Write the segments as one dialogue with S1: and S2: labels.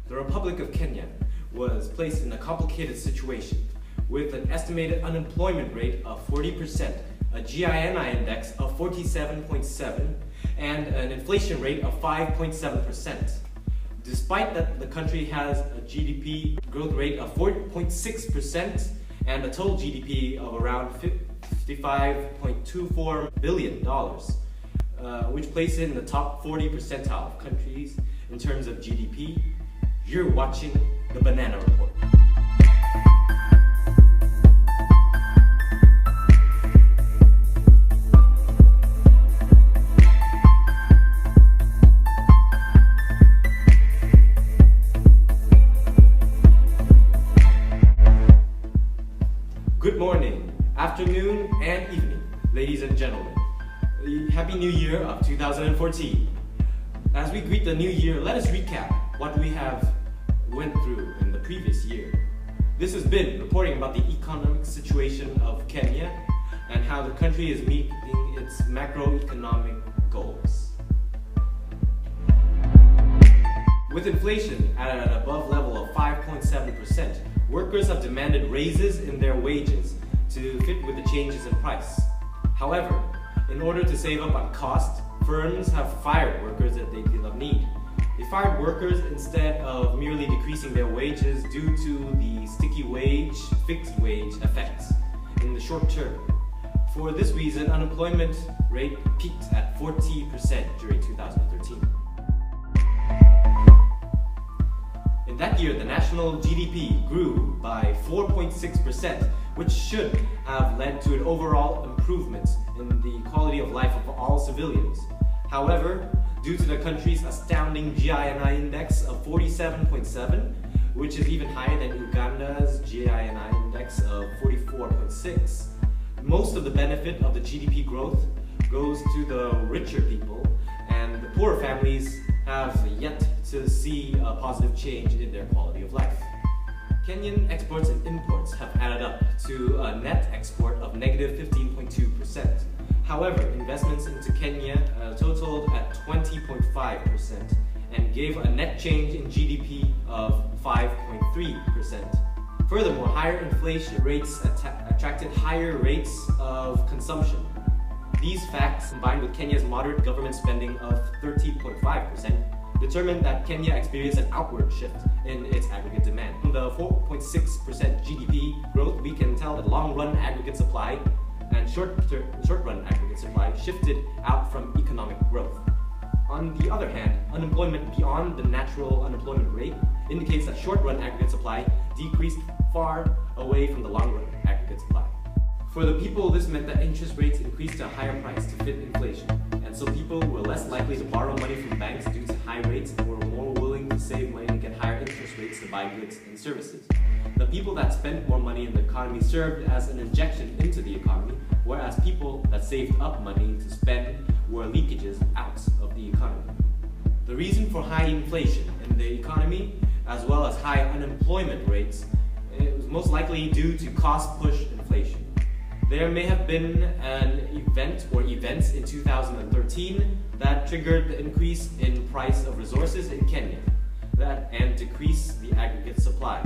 S1: The Republic of Kenya was placed in a complicated situation with an estimated unemployment rate of 40%, a GINI index of 47.7, and an inflation rate of 5.7%. Despite that, the country has a GDP growth rate of 4.6% and a total GDP of around $55.24 billion, which places it in the top 40 percentile of countries in terms of GDP. You're watching The Banana Report. Good morning, afternoon, and evening, ladies and gentlemen. Happy New Year of 2014. As we greet the new year, let us recap what we have went through in the previous year. This has been reporting about the economic situation of Kenya and how the country is meeting its macroeconomic goals. With inflation at an above level of 5.7%, workers have demanded raises in their wages to fit with the changes in price. However, in order to save up on cost, firms have fired workers that they did not need. They fired workers instead of merely decreasing their wages due to the sticky wage, fixed wage effects in the short term. For this reason, unemployment rate peaked at 40% during 2013. In that year, the national GDP grew by 4.6%, which should have led to an overall improvement in the quality of life of all civilians. However, due to the country's astounding GINI index of 47.7, which is even higher than Uganda's GINI index of 44.6, most of the benefit of the GDP growth goes to the richer people, and the poorer families have yet to see a positive change in their quality of life. Kenyan exports and imports have added up to a net export of negative 15.2%. However, investments into Kenya totaled at 20.5% and gave a net change in GDP of 5.3%. Furthermore, higher inflation rates attracted higher rates of consumption. These facts, combined with Kenya's moderate government spending of 13.5%, determined that Kenya experienced an outward shift in its aggregate demand. From the 4.6% GDP growth, we can tell that long-run aggregate supply and short-run aggregate supply shifted out from economic growth. On the other hand, unemployment beyond the natural unemployment rate indicates that short-run aggregate supply decreased far away from the long-run aggregate supply. For the people, this meant that interest rates increased to a higher price to fit inflation, and so people were less likely to borrow money from banks due to high rates and were more willing to save money and get higher interest rates to buy goods and services. The people that spent more money in the economy served as an injection into the economy, whereas people that saved up money to spend were leakages out of the economy. The reason for high inflation in the economy, as well as high unemployment rates, was most likely due to cost-push inflation. There may have been an event or events in 2013 that triggered the increase in price of resources in Kenya and decreased the aggregate supply.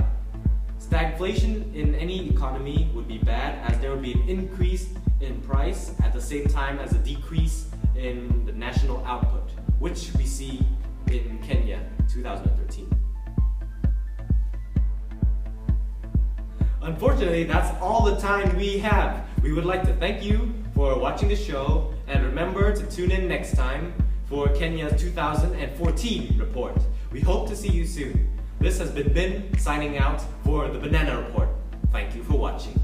S1: Stagflation in any economy would be bad, as there would be an increase in price at the same time as a decrease in the national output, which we see in Kenya 2013. Unfortunately, that's all the time we have. We would like to thank you for watching the show, and remember to tune in next time for Kenya's 2014 report. We hope to see you soon. This has been Ben signing out for The Banana Report. Thank you for watching.